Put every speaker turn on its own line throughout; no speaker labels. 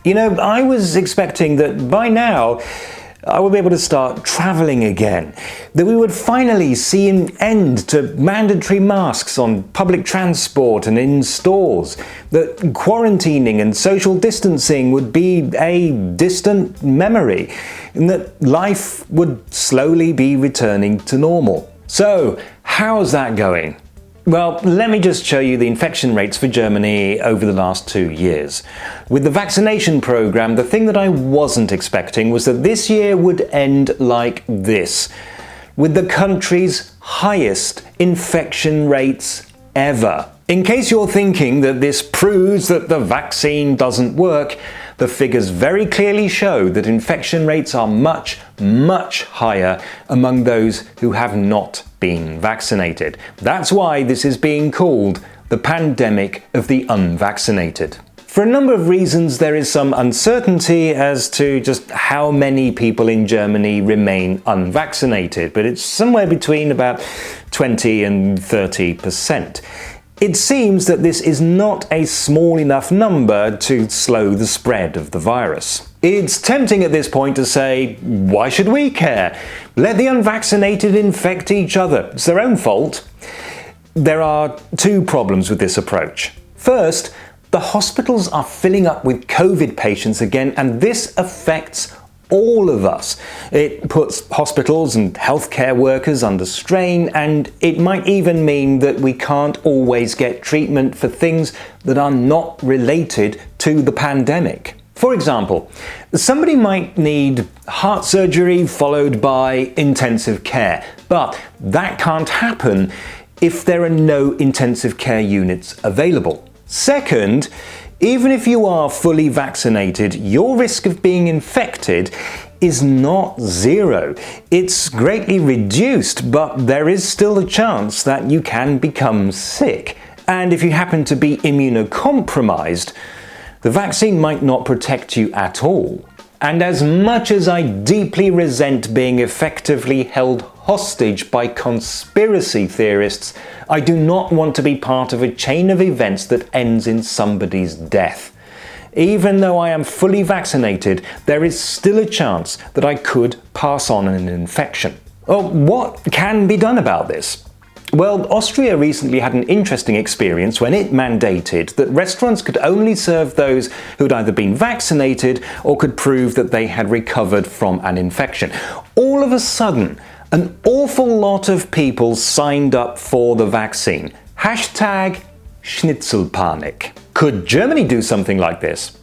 You know, I was expecting that by now I would be able to start traveling again, that we would finally see an end to mandatory masks on public transport and in stores, that quarantining and social distancing would be a distant memory, and that life would slowly be returning to normal. So, how's that going? Well, let me just show you the infection rates for Germany over the last 2 years. With the vaccination program, the thing that I wasn't expecting was that this year would end like this, with the country's highest infection rates ever. In case you're thinking that this proves that the vaccine doesn't work, the figures very clearly show that infection rates are much, much higher among those who have not been vaccinated. That's why this is being called the pandemic of the unvaccinated. For a number of reasons, there is some uncertainty as to just how many people in Germany remain unvaccinated, but it's somewhere between about 20 and 30%. It seems that this is not a small enough number to slow the spread of the virus. It's tempting at this point to say, why should we care? Let the unvaccinated infect each other. It's their own fault. There are two problems with this approach. First, the hospitals are filling up with COVID patients again, and this affects all of us. It puts hospitals and healthcare workers under strain, and it might even mean that we can't always get treatment for things that are not related to the pandemic. For example, somebody might need heart surgery followed by intensive care, but that can't happen if there are no intensive care units available. Second, even if you are fully vaccinated, your risk of being infected is not zero. It's greatly reduced, but there is still a chance that you can become sick. And if you happen to be immunocompromised, the vaccine might not protect you at all. And as much as I deeply resent being effectively held hostage by conspiracy theorists, I do not want to be part of a chain of events that ends in somebody's death. Even though I am fully vaccinated, there is still a chance that I could pass on an infection. Oh, what can be done about this? Well, Austria recently had an interesting experience when it mandated that restaurants could only serve those who'd either been vaccinated or could prove that they had recovered from an infection. All of a sudden, an awful lot of people signed up for the vaccine. Hashtag Schnitzelpanik. Could Germany do something like this?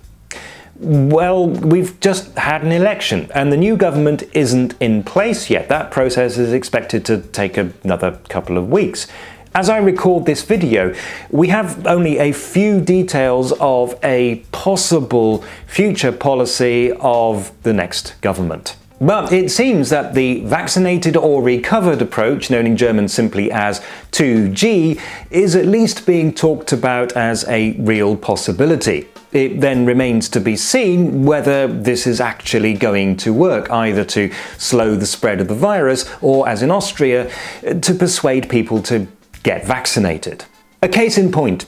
Well, we've just had an election and the new government isn't in place yet. That process is expected to take another couple of weeks. As I record this video, we have only a few details of a possible future policy of the next government. But it seems that the vaccinated or recovered approach, known in German simply as 2G, is at least being talked about as a real possibility. It then remains to be seen whether this is actually going to work, either to slow the spread of the virus or, as in Austria, to persuade people to get vaccinated. A case in point.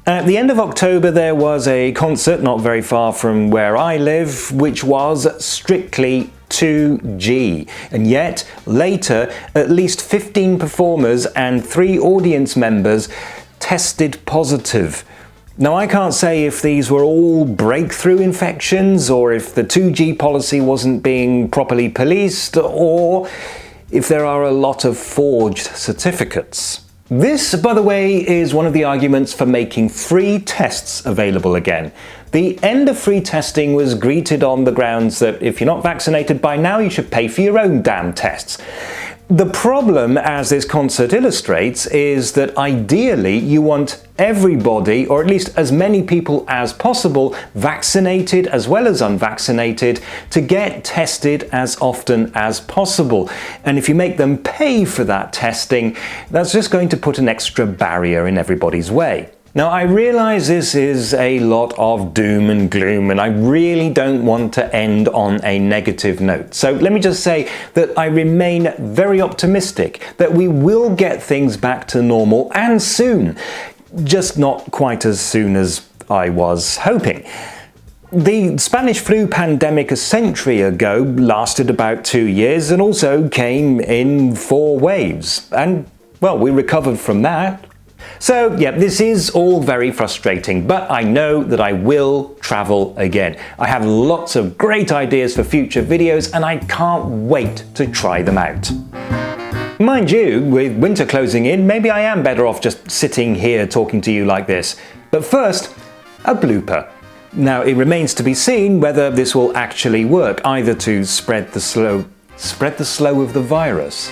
At the end of October there was a concert not very far from where I live, which was strictly 2G, and yet later at least 15 performers and 3 audience members tested positive. Now, I can't say if these were all breakthrough infections or if the 2G policy wasn't being properly policed or if there are a lot of forged certificates. This, by the way, is one of the arguments for making free tests available again. The end of free testing was greeted on the grounds that if you're not vaccinated by now, you should pay for your own damn tests. The problem, as this concert illustrates, is that ideally you want everybody, or at least as many people as possible, vaccinated as well as unvaccinated, to get tested as often as possible. And if you make them pay for that testing, that's just going to put an extra barrier in everybody's way. Now, I realize this is a lot of doom and gloom, and I really don't want to end on a negative note. So let me just say that I remain very optimistic that we will get things back to normal, and soon. Just not quite as soon as I was hoping. The Spanish flu pandemic a century ago lasted about 2 years and also came in 4 waves. And, well, we recovered from that. So, yeah, this is all very frustrating, but I know that I will travel again. I have lots of great ideas for future videos and I can't wait to try them out. Mind you, with winter closing in, maybe I am better off just sitting here talking to you like this. But first, a blooper. Now, it remains to be seen whether this will actually work, either to spread the slow of the virus.